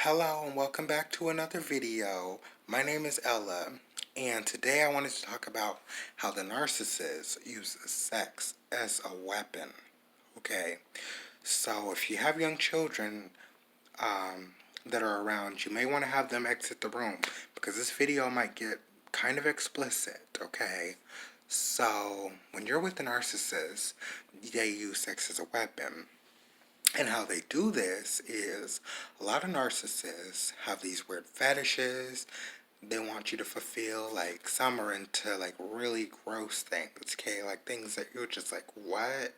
Hello and welcome back to another video. My name is Ella, and today I wanted to talk about how the narcissist uses sex as a weapon. Okay, so if you have young children that are around, you may want to have them exit the room because this video might get kind of explicit. Okay, so when you're with the narcissist, they use sex as a weapon. And how they do this is a lot of narcissists have these weird fetishes they want you to fulfill. Like, some are into like really gross things, okay? Like things that you're just like, what?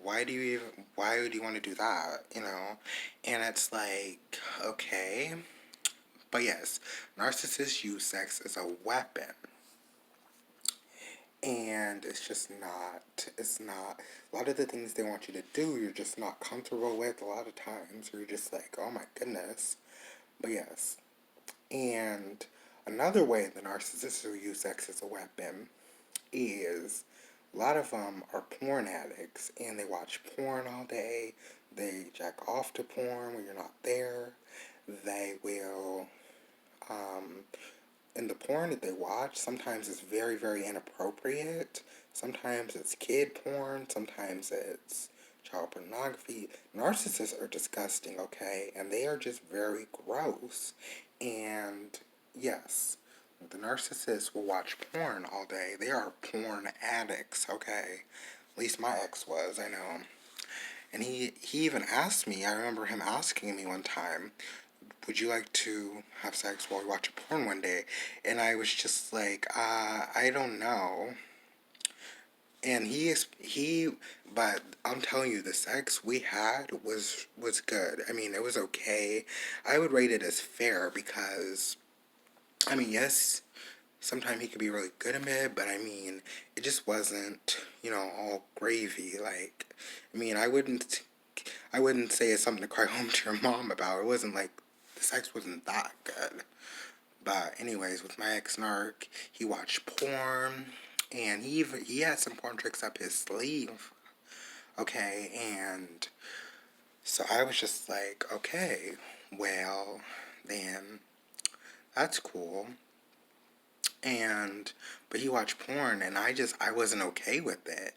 Why would you want to do that? And it's like, okay. But yes, narcissists use sex as a weapon. And it's not, a lot of the things they want you to do, you're just not comfortable with a lot of times. You're just like, oh my goodness. But yes. And another way the narcissists will use sex as a weapon is a lot of them are porn addicts and they watch porn all day. They jack off to porn when you're not there. They will, and the porn that they watch, sometimes it's very, very inappropriate. Sometimes it's kid porn. Sometimes it's child pornography. Narcissists are disgusting, okay? And they are just very gross. And yes, the narcissists will watch porn all day. They are porn addicts, okay? At least my ex was, I know. And he even asked me, I remember him asking me one time, would you like to have sex while we watch a porn one day? And I was just like, I don't know. And but I'm telling you, the sex we had was good. I mean, it was okay. I would rate it as fair because, I mean, yes, sometimes he could be really good at it, but I mean, it just wasn't, all gravy. Like, I mean, I wouldn't say it's something to cry home to your mom about. It wasn't like the sex wasn't that good. But anyways, with my ex-narc, he watched porn, and he had some porn tricks up his sleeve. Okay, and so I was just like, okay, well, then that's cool. But he watched porn, and I wasn't okay with it.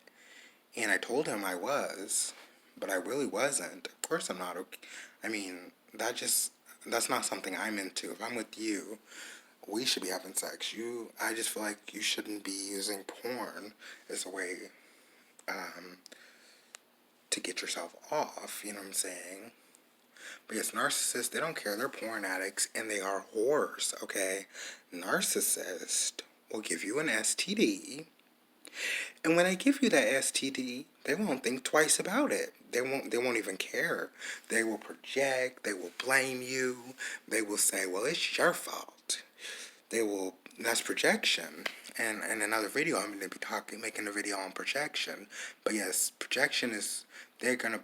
And I told him I was, but I really wasn't. Of course I'm not okay. I mean, that's not something I'm into. If I'm with you, we should be having sex. I just feel like you shouldn't be using porn as a way to get yourself off. You know what I'm saying? But yes, narcissists, they don't care. They're porn addicts and they are whores, okay? Narcissist will give you an STD. And when they give you that STD, they won't think twice about it. They won't even care. They will project, they will blame you. They will say, well, it's your fault. That's projection. And in another video, I'm going to be making a video on projection. But yes, projection is, they're gonna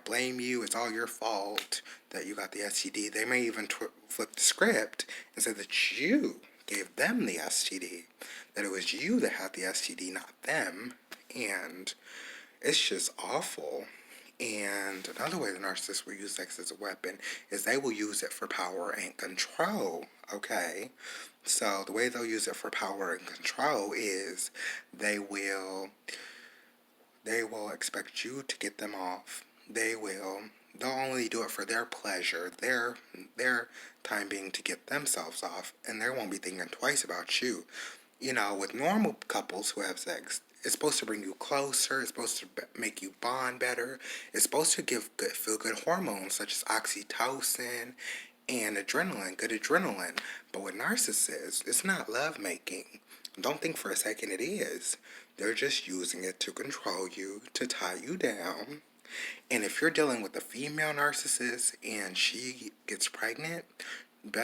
blame you. It's all your fault that you got the STD. They may even flip the script and say that you gave them the STD, that it was you that had the STD, not them. And it's just awful. And another way the narcissist will use sex as a weapon is they will use it for power and control, okay? So the way they'll use it for power and control is they'll expect you to get them off. They'll only do it for their pleasure, their time being to get themselves off, and they won't be thinking twice about you. With normal couples who have sex, it's supposed to bring you closer. It's supposed to make you bond better. It's supposed to give feel-good hormones such as oxytocin and adrenaline, good adrenaline. But with narcissists, it's not lovemaking. Don't think for a second it is. They're just using it to control you, to tie you down. And if you're dealing with a female narcissist and she gets pregnant,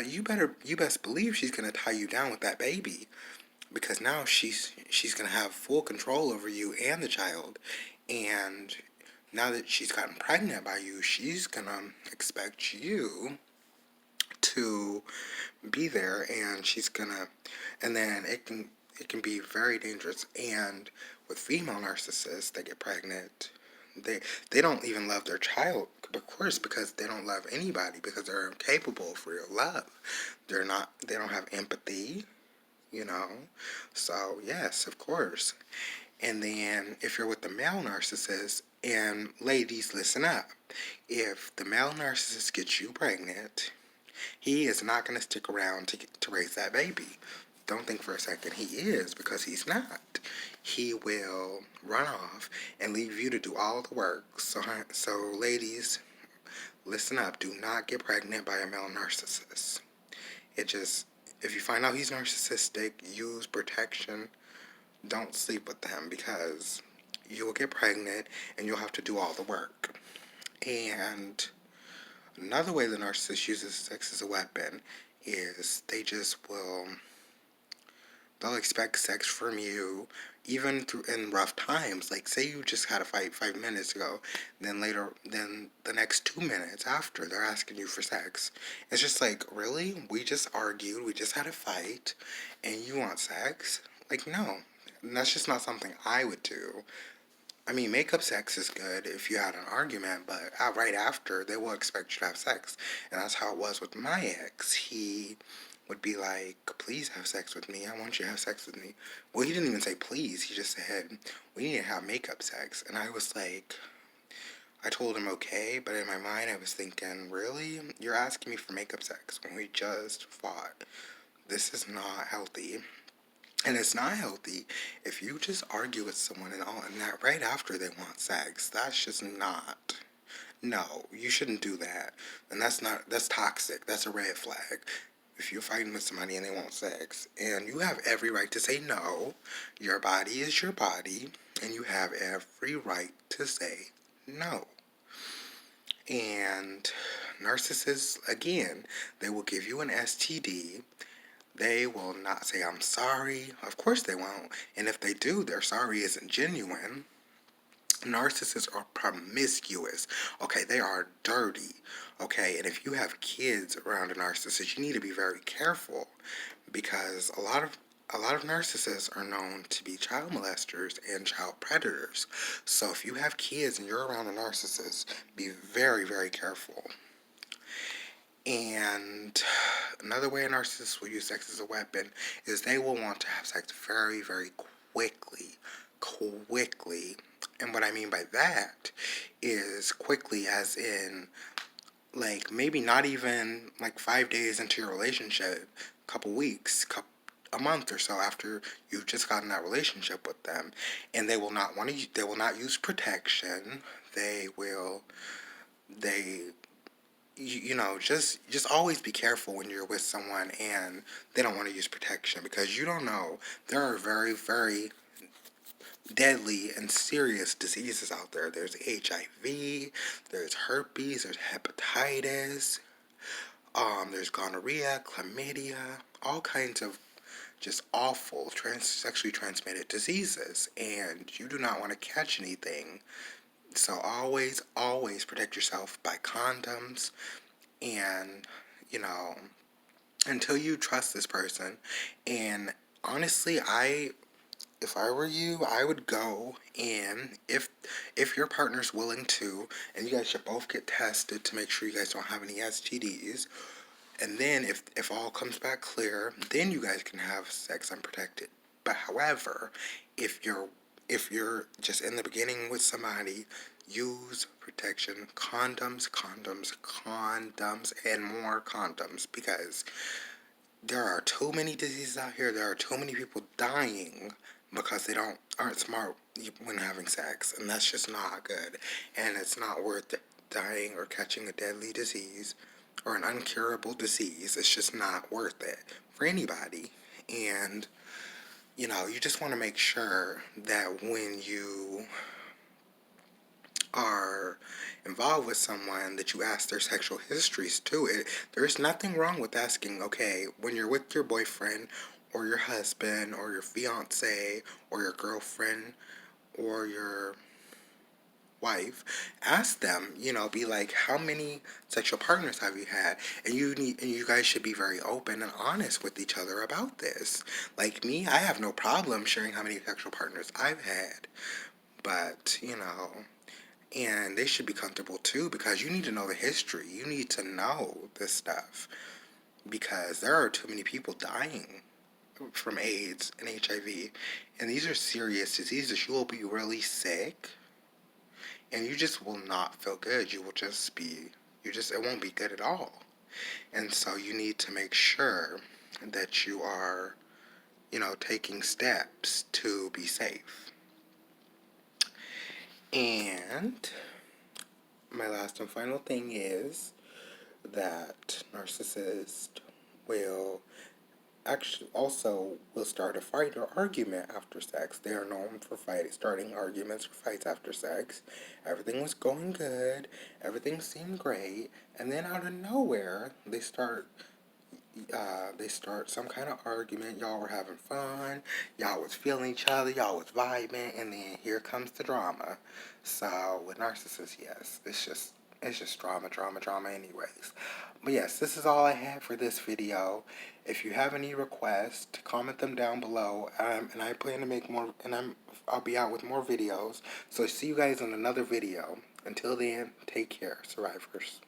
you best believe she's gonna tie you down with that baby. Because now she's going to have full control over you and the child. And now that she's gotten pregnant by you, she's going to expect you to be there, and and then it can be very dangerous. And with female narcissists that get pregnant, They don't even love their child, of course, because they don't love anybody because they're incapable of real love. They don't have empathy, you know. So, yes, of course. And then if you're with the male narcissist, and ladies, listen up. If the male narcissist gets you pregnant, he is not going to stick around to raise that baby. Don't think for a second he is, because he's not. He will run off and leave you to do all the work. So ladies, listen up. Do not get pregnant by a male narcissist. If you find out he's narcissistic, use protection. Don't sleep with them, because you will get pregnant and you'll have to do all the work. And another way the narcissist uses sex as a weapon is they'll expect sex from you even through in rough times. Like, say you just had a fight 5 minutes ago, then the next 2 minutes after, they're asking you for sex. It's just like, really? We just argued, we just had a fight, and you want sex? Like, no. And that's just not something I would do. I mean, makeup sex is good if you had an argument, but right after, they will expect you to have sex. And that's how it was with my ex. He would be like, please have sex with me. I want you to have sex with me. Well, he didn't even say please. He just said, we need to have makeup sex. And I was like, I told him okay, but in my mind I was thinking, really? You're asking me for makeup sex when we just fought? This is not healthy. And it's not healthy if you just argue with someone and that right after they want sex. That's just not. No, you shouldn't do that. And that's toxic. That's a red flag. If you're fighting with somebody and they want sex, and you have every right to say no, your body is your body, and you have every right to say no. And narcissists, again, they will give you an STD. They will not say, I'm sorry. Of course they won't. And if they do, their sorry isn't genuine. Narcissists are promiscuous. Okay, they are dirty. Okay, and if you have kids around a narcissist, you need to be very careful, because a lot of narcissists are known to be child molesters and child predators. So if you have kids and you're around a narcissist, be very, very careful. And another way a narcissist will use sex as a weapon is they will want to have sex very, very quickly. Quickly. And what I mean by that is quickly as in, like, maybe not even like 5 days into your relationship, a couple weeks, a month or so after you've just gotten that relationship with them. And they will not use protection. They just always be careful when you're with someone and they don't want to use protection, because you don't know. There are very, very deadly and serious diseases out there. There's HIV, there's herpes, there's hepatitis, there's gonorrhea, chlamydia, all kinds of just awful sexually transmitted diseases, and you do not want to catch anything. So always, always protect yourself by condoms, and, you know, until you trust this person. And honestly, if I were you, I would go, and if your partner's willing to, and you guys should both get tested to make sure you guys don't have any STDs. And then if all comes back clear, then you guys can have sex unprotected. But however, if you're just in the beginning with somebody, use protection, condoms, condoms, condoms, and more condoms, because there are too many diseases out here. There are too many people dying because they aren't smart when having sex, and that's just not good. And it's not worth dying or catching a deadly disease or an uncurable disease. It's just not worth it for anybody. And you just want to make sure that when you are involved with someone, that you ask their sexual histories too. There's nothing wrong with asking, okay, when you're with your boyfriend or your husband or your fiance or your girlfriend or your wife, ask them, be like, how many sexual partners have you had? And you guys should be very open and honest with each other about this. Like me, I have no problem sharing how many sexual partners I've had. But, And they should be comfortable too, because you need to know the history. You need to know this stuff, because there are too many people dying from AIDS and HIV. And these are serious diseases. You will be really sick and you just will not feel good. You will just be, it won't be good at all. And so you need to make sure that you are, taking steps to be safe. And my last and final thing is that narcissists will actually also will start a fight or argument after sex. They are known for starting arguments or fights after sex. Everything was going good, everything seemed great, and then out of nowhere they start some kind of argument. Y'all were having fun, y'all was feeling each other, y'all was vibing, and then here comes the drama. So with narcissists, yes, it's just drama, drama, drama anyways. But yes, this is all I had for this video. If you have any requests, comment them down below. And I plan to make more, and I'll be out with more videos. So see you guys in another video. Until then, take care, survivors.